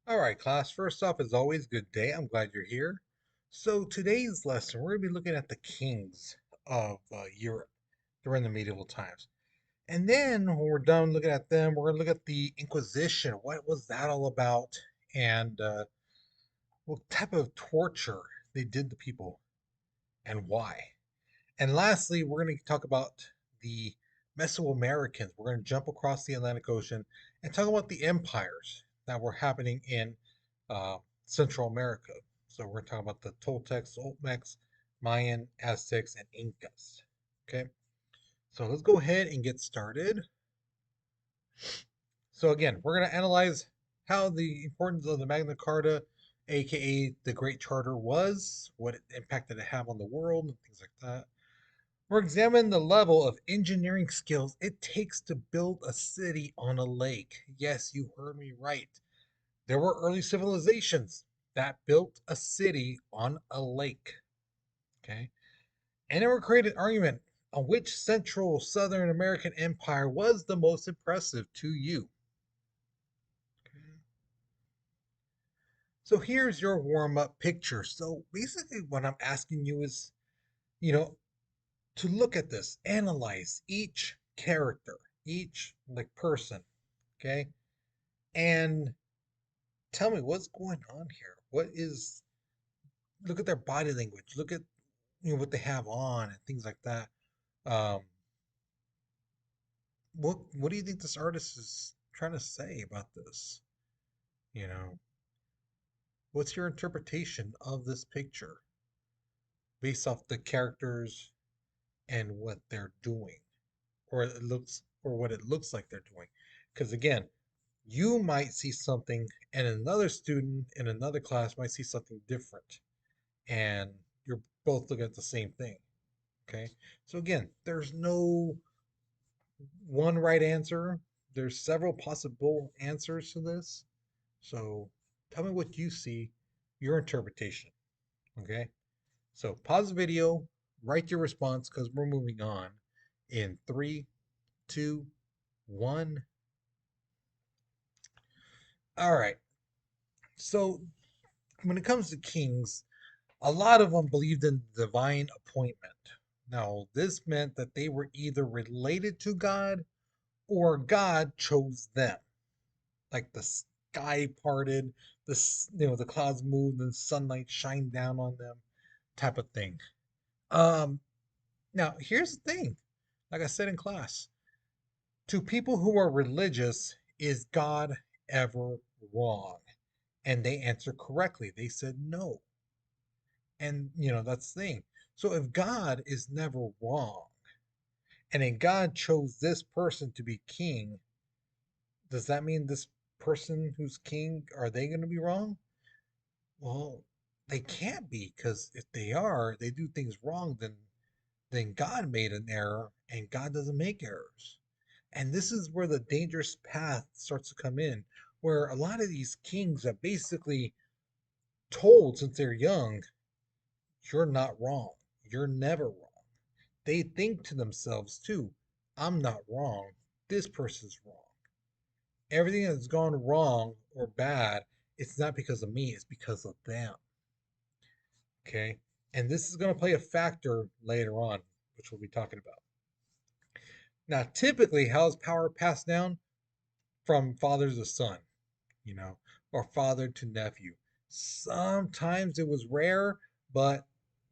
All right, class. First off, as always, good day. I'm glad you're here. So, today's lesson, we're going to be looking at the kings of Europe during the medieval times. And then, when we're done looking at them, we're going to look at the Inquisition. What was that all about? And what type of torture they did to people and why? And lastly, we're going to talk about the Mesoamericans. We're going to jump across the Atlantic Ocean and talk about the empires that were happening in Central America. So we're going to talk about the Toltecs, Olmecs, Mayan, Aztecs, and Incas. Okay, so let's go ahead and get started. So again, we're going to analyze how the importance of the Magna Carta, aka the Great Charter, was, what impact did it have on the world, and things like that. We're examining the level of engineering skills it takes to build a city on a lake. Yes, you heard me right. There were early civilizations that built a city on a lake. Okay. And it will create an argument on which Central Southern American empire was the most impressive to you. Okay. So here's your warm up picture. So basically, what I'm asking you is, you know, to look at this, analyze each character, each like person, okay? And tell me what's going on here. What is look at their body language, look at what they have on and things like that. Um what do you think this artist is trying to say about this? You know, what's your interpretation of this picture based off the characters and what they're doing? Or what it looks like they're doing. Because again, you might see something and another student in another class might see something different and you're both looking at the same thing. Okay, so again, there's no one right answer. There's several possible answers to this. So tell me what you see, your interpretation. Okay, so pause the video, write your response because we're moving on in three, two, one. All right, so when it comes to kings, a lot of them believed in divine appointment. Now, this meant that they were either related to God or God chose them. Like the sky parted, the clouds moved, and sunlight shined down on them, type of thing. Um, Now here's the thing. Like I said in class, to people who are religious, is God ever wrong? And they answered correctly. They said no. And that's the thing. So if God is never wrong, and then God chose this person to be king, does that mean this person who's king, are they going to be wrong? Well, they can't be, because if they are, they do things wrong, then God made an error, and God doesn't make errors. And this is where the dangerous path starts to come in, where a lot of these kings are basically told since they're young, you're not wrong. You're never wrong. They think to themselves too, I'm not wrong. This person's wrong. Everything that's gone wrong or bad, it's not because of me, it's because of them. Okay? And this is going to play a factor later on, which we'll be talking about. Now, typically, how is power passed down? From father to son, you know, or father to nephew. Sometimes it was rare, but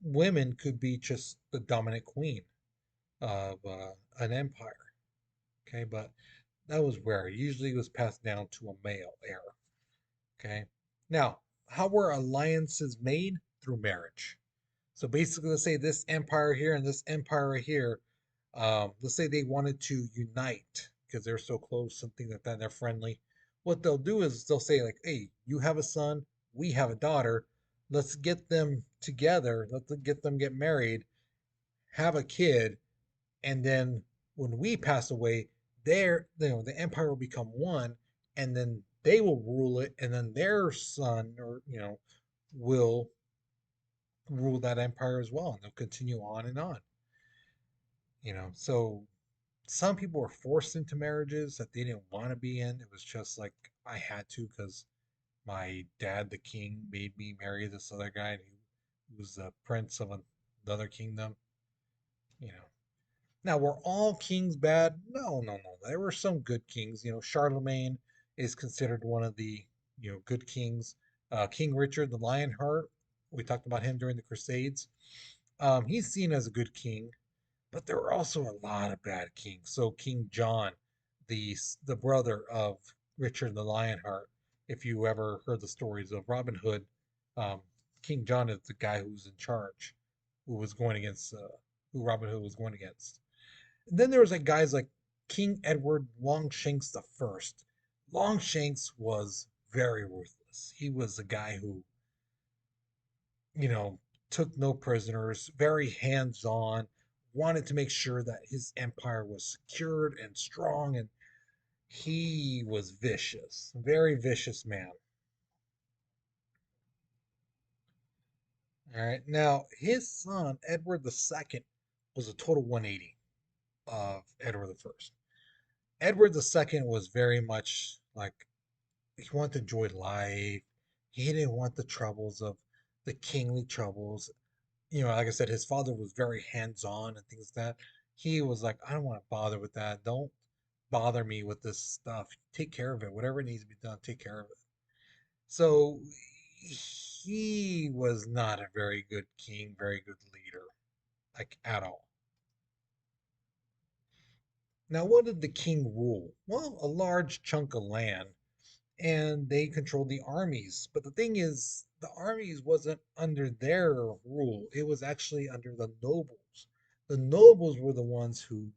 women could be just the dominant queen of an empire. Okay, but that was rare. Usually it was passed down to a male heir. Okay, now how were alliances made? Through marriage. So basically, let's say this empire here and this empire here, let's say they wanted to unite because they're so close, something like that, they're friendly. What they'll do is they'll say, like, hey, you have a son, we have a daughter, let's get them together, let's get them get married, have a kid, and then when we pass away, the empire will become one, and then they will rule it, and then their son or will rule that empire as well, and they'll continue on and on. So some people were forced into marriages that they didn't want to be in. It was just like I had to because My dad, the king, made me marry this other guy who was the prince of another kingdom. You know. Now, were all kings bad? No, no, no. There were some good kings. Charlemagne is considered one of the good kings. King Richard the Lionheart, we talked about him during the Crusades. He's seen as a good king, but there were also a lot of bad kings. So King John, the brother of Richard the Lionheart, if you ever heard the stories of Robin Hood, um, King John is the guy who's in charge, who was going against who Robin Hood was going against. And then there was like guys like King Edward Longshanks the First. Longshanks was very ruthless. He was a guy who, you know, took no prisoners, very hands-on, wanted to make sure that his empire was secured and strong, and he was vicious, very vicious man. All right. Now, his son, Edward the Second, was a total 180 of Edward the First. Edward the Second was very much like he wanted to enjoy life. He didn't want the troubles of the kingly troubles. Like I said, his father was very hands-on and things like that. He was like, I don't want to bother with that. Don't bother me with this stuff. Take care of it. Whatever needs to be done, take care of it. So he was not a very good king, very good leader, like at all. Now, what did the king rule? Well, a large chunk of land, and they controlled the armies. But the thing is, the armies wasn't under their rule. It was actually under the nobles. The nobles were the ones who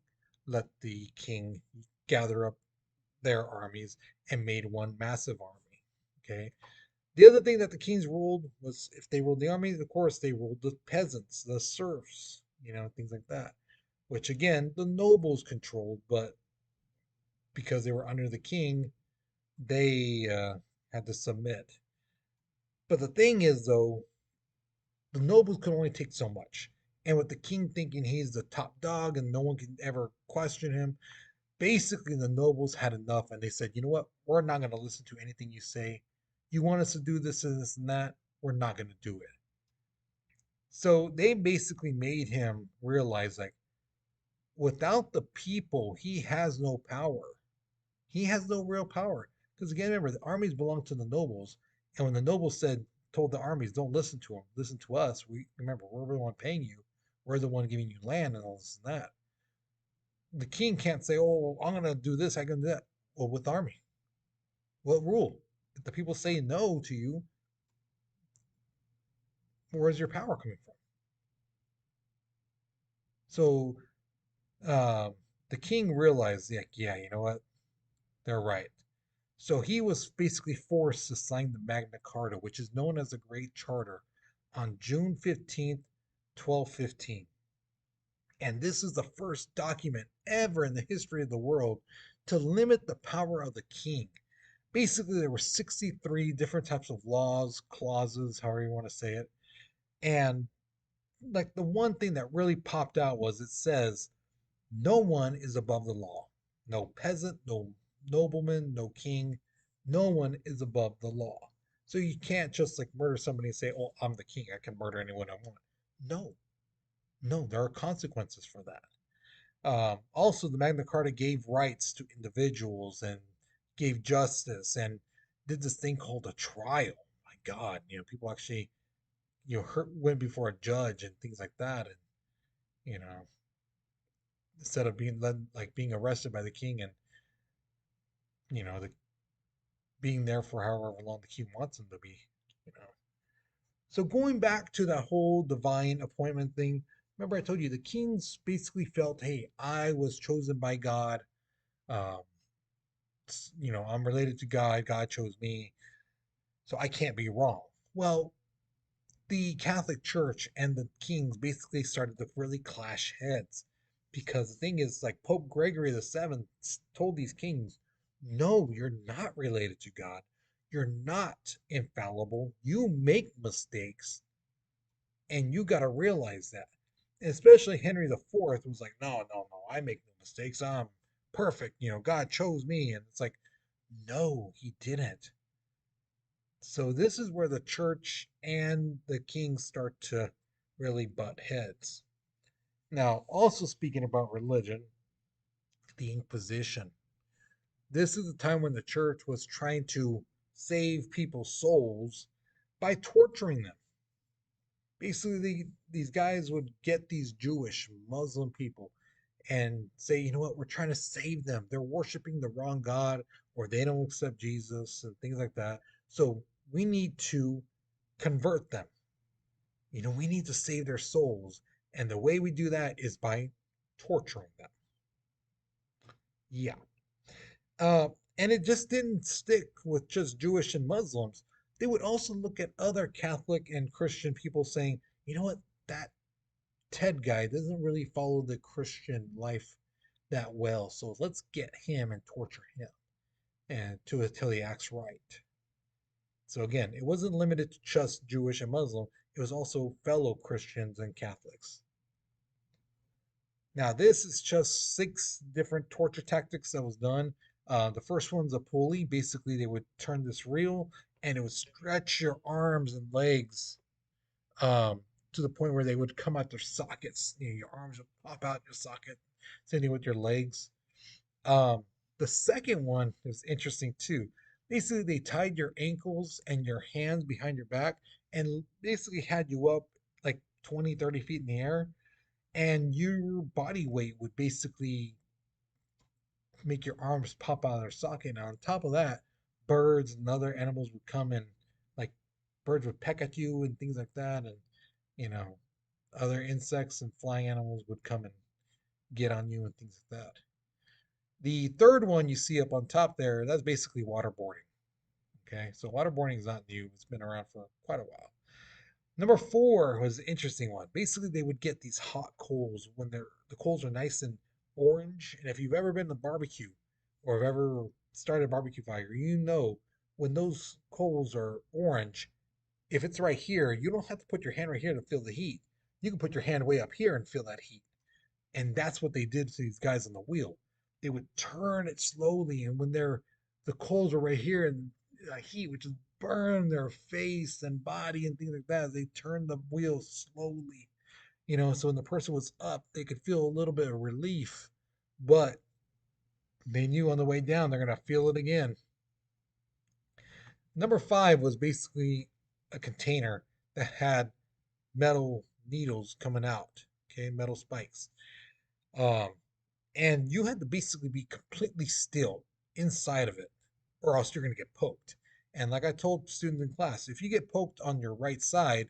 let the king gather up their armies and made one massive army. Okay. The other thing that the kings ruled was if they ruled the armies, of course, they ruled the peasants, the serfs, things like that, which again, the nobles controlled, but because they were under the king, they had to submit. But the thing is, though, the nobles could only take so much. And with the king thinking he's the top dog and no one can ever question him, basically the nobles had enough and they said, you know what? We're not going to listen to anything you say. You want us to do this and this and that? We're not going to do it. So they basically made him realize like, without the people, he has no power. He has no real power. Because again, remember, the armies belong to the nobles. And when the nobles told the armies, don't listen to them, listen to us. We're the one paying you. We're the one giving you land and all this and that. The king can't say, oh, I'm going to do this, I can do that. Well, with the army, what rule? If the people say no to you, where's your power coming from? So uh, the king realized, like, yeah, you know what? They're right. So he was basically forced to sign the Magna Carta, which is known as the Great Charter, on June 15th, 1215. And this is the first document ever in the history of the world to limit the power of the king. Basically, there were 63 different types of laws, clauses, however you want to say it. And like the one thing that really popped out was it says no one is above the law. No peasant, no nobleman, no king. No one is above the law. So you can't just like murder somebody and say, "Oh, I'm the king. I can murder anyone I want." No, no, there are consequences for that. Also, the Magna Carta gave rights to individuals and gave justice and did this thing called a trial. My God, people actually went before a judge and things like that, and you know instead of being led like being arrested by the king and the being there for however long the king wants them to be. You know. So going back to that whole divine appointment thing, remember I told you the kings basically felt, hey, I was chosen by God. Um, I'm related to God. God chose me, so I can't be wrong. Well, the Catholic Church and the kings basically started to really clash heads because the thing is, like Pope Gregory the 7th told these kings, no, you're not related to God. You're not infallible. You make mistakes, and you got to realize that. And especially Henry the 4th was like, no, no, no, I make no mistakes. I'm perfect. God chose me. And it's like, no, he didn't. So this is where the church and the king start to really butt heads. Now, also speaking about religion, the Inquisition. This is the time when the church was trying to save people's souls by torturing them. Basically, these guys would get these Jewish, Muslim people and say, you know what, we're trying to save them. They're worshiping the wrong God or they don't accept Jesus and things like that. So we need to convert them. We need to save their souls. And the way we do that is by torturing them. Yeah. Uh, and it just didn't stick with just Jewish and Muslims. They would also look at other Catholic and Christian people saying, you know what, that Ted guy doesn't really follow the Christian life that well, so let's get him and torture him and to until he acts right. So again, it wasn't limited to just Jewish and Muslim, it was also fellow Christians and Catholics. Now, this is just 6 different torture tactics that was done. The first one's a pulley. Basically, they would turn this reel and it would stretch your arms and legs to the point where they would come out their sockets. Your arms would pop out your socket. Same thing with your legs. Um, the second one is interesting too. Basically, they tied your ankles and your hands behind your back and basically had you up like 20, 30 feet in the air. And your body weight would basically make your arms pop out of their socket. And on top of that, birds and other animals would come and, like, birds would peck at you and things like that. And, you know, other insects and flying animals would come and get on you and things like that. The third one you see up on top there, that's basically waterboarding. Okay, so waterboarding is not new, it's been around for quite a while. Number 4 was an interesting one. Basically, they would get these hot coals when the coals are nice and orange. And if you've ever been to barbecue or have ever started a barbecue fire, you know when those coals are orange, if it's right here, you don't have to put your hand right here to feel the heat. You can put your hand way up here and feel that heat. And that's what they did to these guys on the wheel. They would turn it slowly, and when the coals are right here and heat, which is burn their face and body and things like that, they turned the wheel slowly. So when the person was up, they could feel a little bit of relief, but they knew on the way down they're gonna feel it again. Number 5 was basically a container that had metal needles coming out, okay, metal spikes. Um, and you had to basically be completely still inside of it, or else you're going to get poked. And like I told students in class, if you get poked on your right side,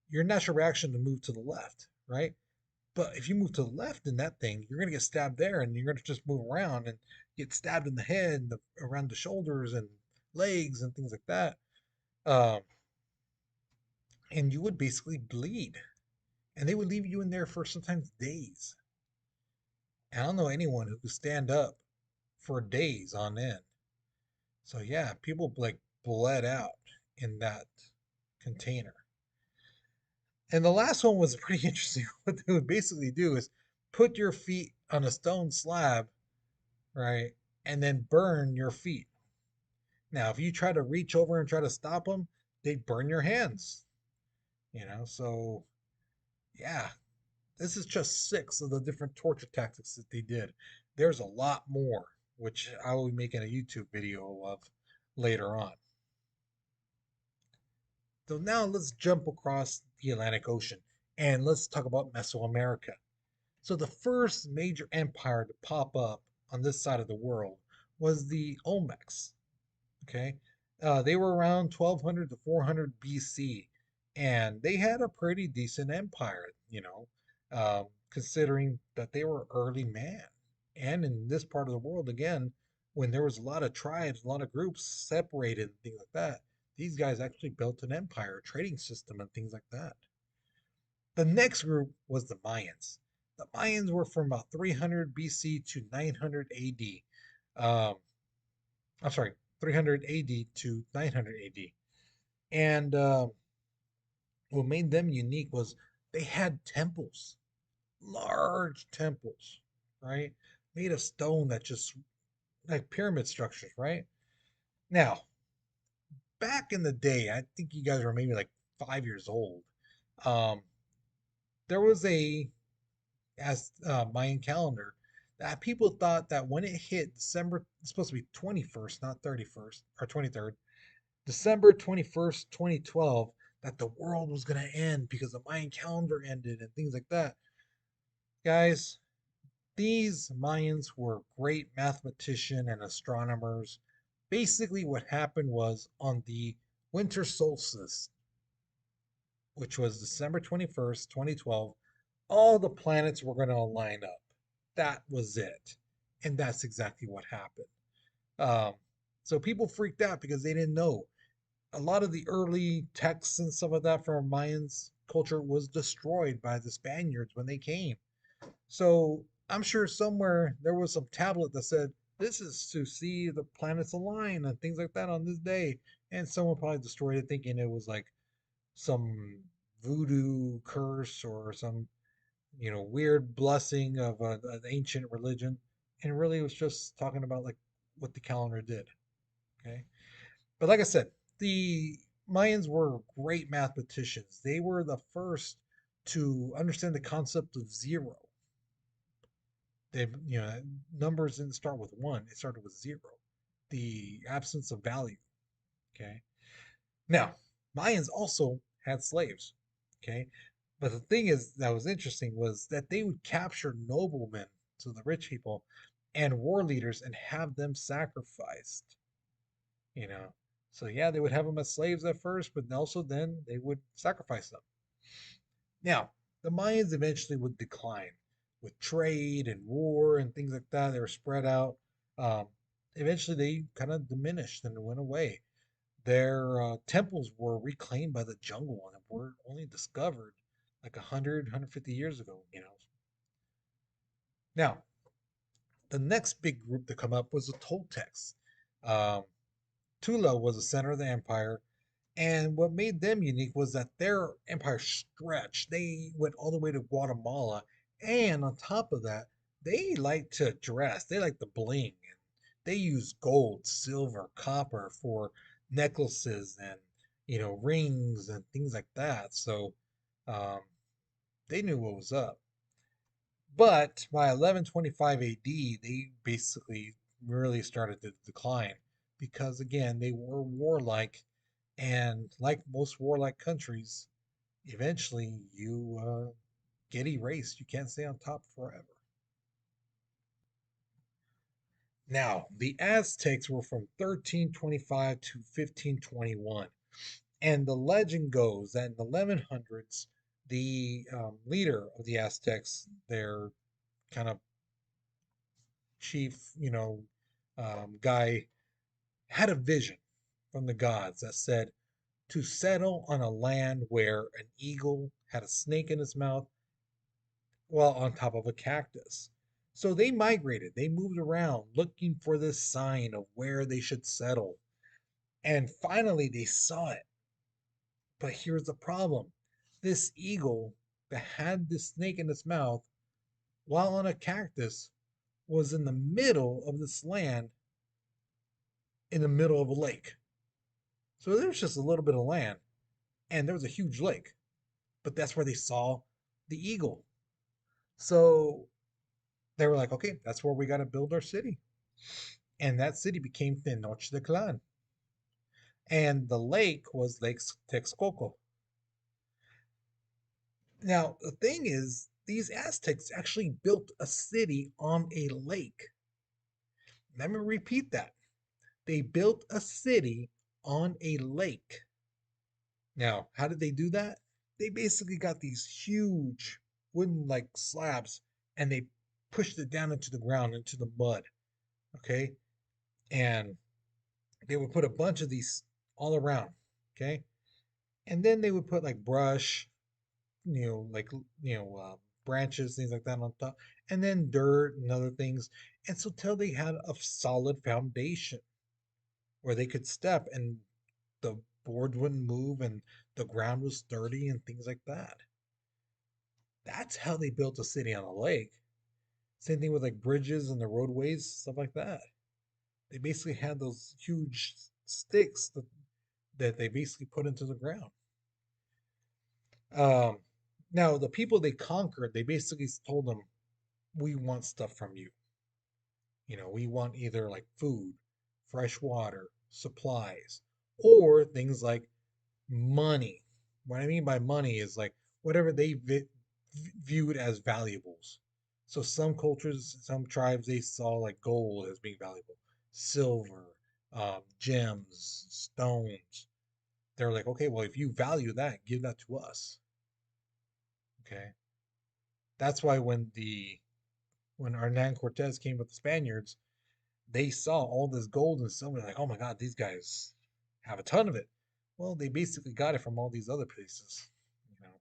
your natural reaction to move to the left, right? But if you move to the left in that thing, you're going to get stabbed there, and you're going to just move around and get stabbed in the head, around the shoulders and legs and things like that. Um, and you would basically bleed, and they would leave you in there for sometimes days. And I don't know anyone who could stand up for days on end. So yeah, people like bled out in that container. And the last one was pretty interesting. What they would basically do is put your feet on a stone slab, right, and then burn your feet. Now, if you try to reach over and try to stop them, they burn your hands. So yeah, this is just 6 of the different torture tactics that they did. There's a lot more, which I will be making a YouTube video of later on. So now let's jump across the Atlantic Ocean and let's talk about Mesoamerica. So the first major empire to pop up on this side of the world was the Olmecs. Okay, they were around 1200 to 400 BC, and they had a pretty decent empire. Considering that they were early man, and in this part of the world again, when there was a lot of tribes, a lot of groups separated, and things like that, these guys actually built an empire, a trading system, and things like that. The next group was the Mayans. The Mayans were from about 300 BC to 900 AD. Um, I'm sorry, 300 AD to 900 AD. And what made them unique was they had temples, large temples, right? Made of stone that just like pyramid structures, right? Now, back in the day, I think you guys were maybe like 5 years old. Um, there was a as Mayan calendar that people thought that when it hit December, it's supposed to be 21st, not 31st or 23rd, December 21st, 2012, that the world was going to end because the Mayan calendar ended and things like that. Guys, these Mayans were great mathematicians and astronomers. Basically, what happened was on the winter solstice, which was December 21st, 2012, all the planets were going to line up. That was it. And that's exactly what happened. Um, so people freaked out because they didn't know. A lot of the early texts and stuff like that from Mayans culture was destroyed by the Spaniards when they came. So I'm sure somewhere there was some tablet that said, this is to see the planets align and things like that on this day. And someone probably destroyed it thinking it was like some voodoo curse or some, weird blessing of an ancient religion. And really it was just talking about like what the calendar did. Okay. But like I said, the Mayans were great mathematicians. They were the first to understand the concept of zero. They, numbers didn't start with one, it started with zero, the absence of value. Okay. Now, Mayans also had slaves. Okay. But the thing is that was interesting was that they would capture noblemen, so the rich people, and war leaders and have them sacrificed. You know, so yeah, they would have them as slaves at first, but also then they would sacrifice them. Now, the Mayans eventually would decline with trade and war and things like that. They were spread out. Um, Eventually, they kind of diminished and went away. Their temples were reclaimed by the jungle and were only discovered like 100, 150 years ago. Now, the next big group to come up was the Toltecs. Um, Tula was the center of the empire. And what made them unique was that their empire stretched. They went all the way to Guatemala. And on top of that, they like to dress. They like to bling. And they use gold, silver, copper for necklaces and, rings and things like that. So um, they knew what was up. But by 1125 AD, they basically really started to decline because, again, they were warlike. And like most warlike countries, eventually you get erased. You can't stay on top forever. Now, the Aztecs were from 1325 to 1521. And the legend goes that in the 1100s, the leader of the Aztecs, their kind of chief, guy, had a vision from the gods that said to settle on a land where an eagle had a snake in his mouth while on top of a cactus. So they migrated, they moved around looking for this sign of where they should settle. And finally they saw it. But here's the problem, this eagle that had this snake in its mouth while on a cactus was in the middle of this land in the middle of a lake. So there was just a little bit of land and there was a huge lake, but that's where they saw the eagle. So they were like, okay, that's where we got to build our city. And that city became Tenochtitlan. And the lake was Lake Texcoco. Now, the thing is, these Aztecs actually built a city on a lake. Let me repeat that. They built a city on a lake. Now, how did they do that? They basically got these huge wooden like slabs and they pushed it down into the ground, into the mud. Okay. And they would put a bunch of these all around. Okay. And then they would put like brush, like branches, things like that on top, and then dirt and other things, and so till they had a solid foundation where they could step and the board wouldn't move and the ground was sturdy and things like that. That's how they built a city on a lake. Same thing with like bridges and the roadways, stuff like that. They basically had those huge sticks that that they basically put into the ground. Um, Now, the people they conquered, they basically told them, "We want stuff from you. We want either like food, fresh water, supplies, or things like money." What I mean by money is like whatever they viewed as valuables. So some cultures, some tribes, they saw like gold as being valuable, silver, gems, stones. They're like, okay, well, if you value that, give that to us. Okay, that's why when Hernan Cortez came with the Spaniards, they saw all this gold and silver, like, oh my God, these guys have a ton of it. Well, they basically got it from all these other places. You know.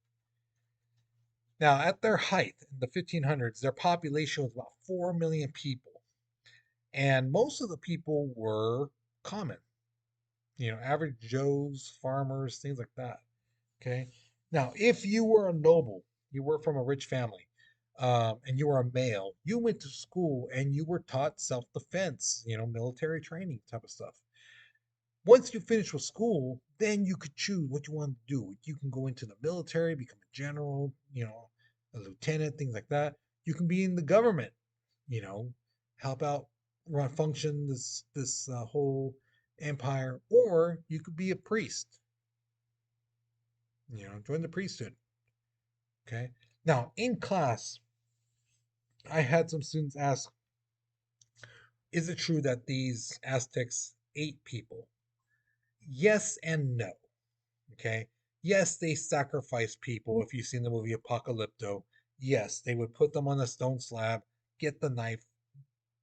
Now, at their height in the 1500s, their population was about 4 million people, and most of the people were common. Average Joes, farmers, things like that. Okay. Now, if you were a noble, you were from a rich family, and you were a male, you went to school and you were taught self defense, military training type of stuff. Once you finish with school, then you could choose what you want to do. You can go into the military, become a general, a lieutenant, things like that. You can be in the government, you know, help out, run, function this whole empire, or you could be a priest, join the priesthood. Okay. Now, in class, I had some students ask, "Is it true that these Aztecs ate people?" Yes and no. Okay. Yes, they sacrificed people. If you've seen the movie Apocalypto, yes, they would put them on a stone slab, get the knife,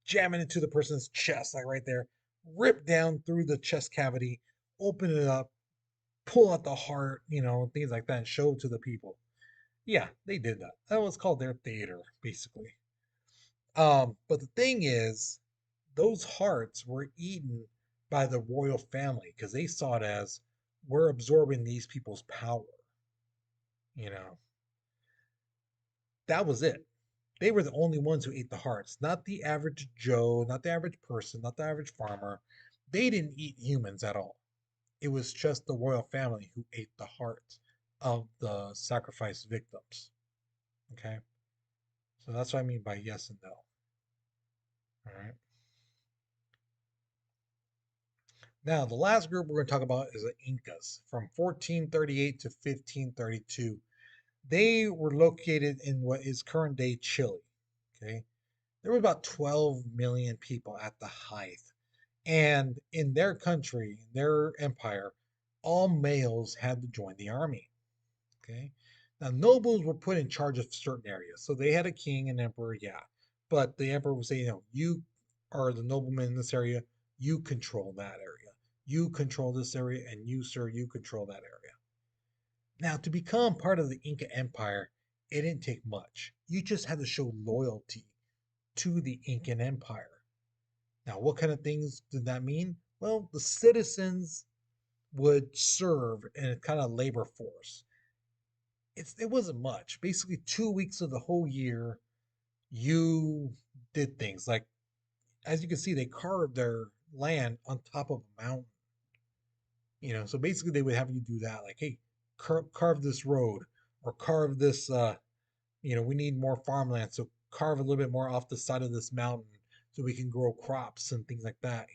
jam it into the person's chest, like right there, rip down through the chest cavity, open it up, pull out the heart, things like that, and show it to the people. Yeah, they did that. That was called their theater, basically. But the thing is, those hearts were eaten by the royal family because they saw it as, we're absorbing these people's power. You know, that was it. They were the only ones who ate the hearts, not the average Joe, not the average person, not the average farmer. They didn't eat humans at all. It was just the royal family who ate the hearts of the sacrificed victims. Okay, so that's what I mean by yes and no. All right. Now, the last group we're going to talk about is the Incas from 1438 to 1532. They were located in what is current day Chile. Okay. There were about 12 million people at the height. And in their country, their empire, all males had to join the army. Okay. Now, nobles were put in charge of certain areas. So they had a king and emperor, yeah. But the emperor would say, you are the nobleman in this area. You control that area. You control this area. And you, sir, you control that area. Now, to become part of the Inca Empire, it didn't take much. You just had to show loyalty to the Incan Empire. Now, what kind of things did that mean? Well, the citizens would serve in a kind of labor force. It wasn't much. Basically, 2 weeks of the whole year, you did things like, as you can see, they carved their land on top of a mountain. So basically, they would have you do that, like, hey, carve this road or carve this. We need more farmland, so carve a little bit more off the side of this mountain so we can grow crops and things like that.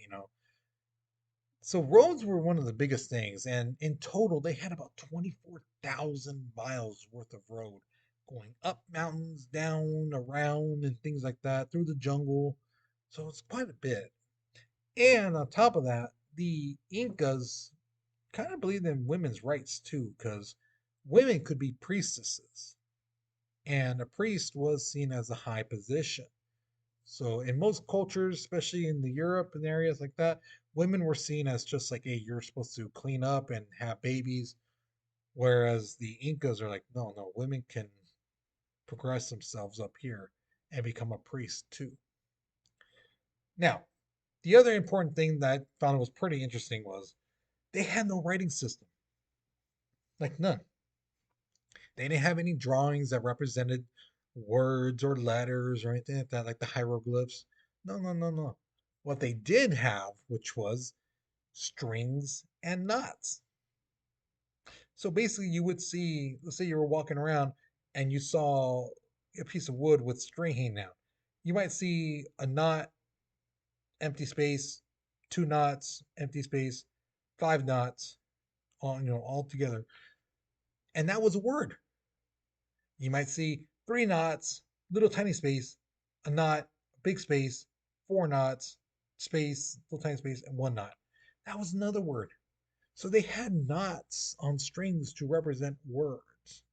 So roads were one of the biggest things, and in total, they had about 24,000 miles worth of road going up mountains, down, around, and things like that, through the jungle. So it's quite a bit. And on top of that, the Incas kind of believed in women's rights too, because women could be priestesses, and a priest was seen as a high position. So in most cultures, especially in the Europe and areas like that, women were seen as just like, hey, you're supposed to clean up and have babies. Whereas the Incas are like, no, no, women can progress themselves up here and become a priest too. Now, the other important thing that I found was pretty interesting was they had no writing system, like none. They didn't have any drawings that represented words or letters or anything like that, like the hieroglyphs. No, no, no, no. What they did have, which was strings and knots. So basically, you would see, let's say you were walking around and you saw a piece of wood with string hanging out. You might see a knot, empty space, two knots, empty space, five knots, all together, and that was a word. You might see three knots, little tiny space, a knot, big space, four knots, space, little tiny space, and one knot. That was another word. So they had knots on strings to represent words.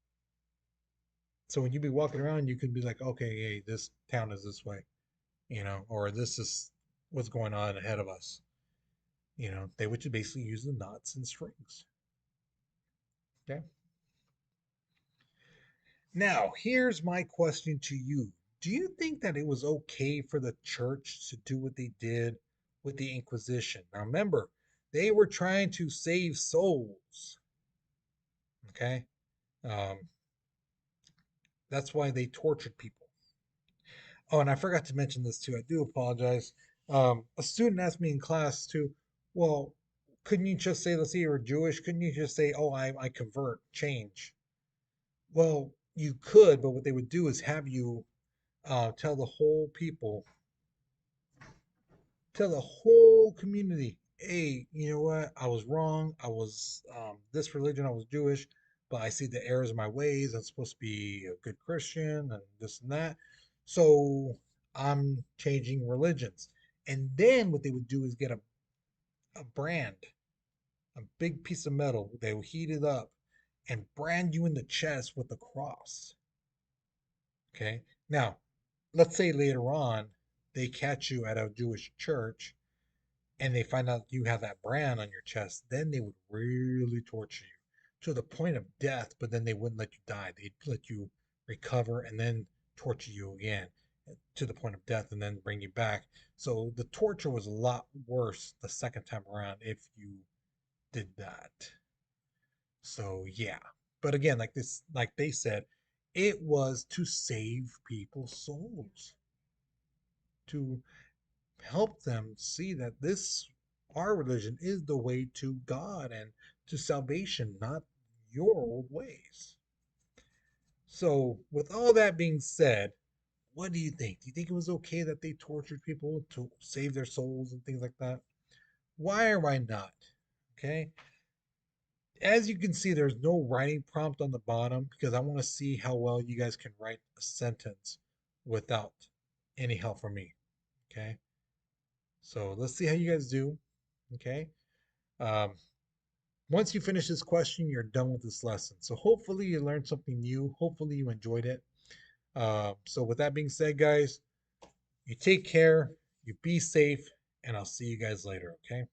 So when you be walking around, you could be like, okay, hey, this town is this way, or this is what's going on ahead of us. They would basically use the knots and strings. Okay. Now, here's my question to you. Do you think that it was okay for the church to do what they did with the Inquisition? Now, remember, they were trying to save souls. Okay. Um, that's why they tortured people. Oh, and I forgot to mention this too. I do apologize. A student asked me in class too, well, couldn't you just say, let's say you're Jewish, couldn't you just say, oh, I convert, change? Well, you could, but what they would do is have you tell the whole people, tell the whole community, hey, you know what? I was wrong. I was this religion, I was Jewish, but I see the errors of my ways. I'm supposed to be a good Christian and this and that. So I'm changing religions. And then what they would do is get a brand, a big piece of metal. They would heat it up and brand you in the chest with a cross. Okay. Now, let's say later on they catch you at a Jewish church and they find out you have that brand on your chest, then they would really torture you to the point of death, but then they wouldn't let you die. They'd let you recover and then torture you again to the point of death and then bring you back. So the torture was a lot worse the second time around if you did that. So yeah. But again, like they said, it was to save people's souls, to help them see that this our religion is the way to God and to salvation, not your old ways. So, with all that being said, what do you think? Do you think it was okay that they tortured people to save their souls and things like that? Why or why not? Okay. As you can see, there's no writing prompt on the bottom because I want to see how well you guys can write a sentence without any help from me. Okay. So let's see how you guys do. Okay. Um, Once you finish this question, you're done with this lesson. So hopefully you learned something new. Hopefully you enjoyed it. So with that being said, guys, you take care, you be safe, and I'll see you guys later, okay?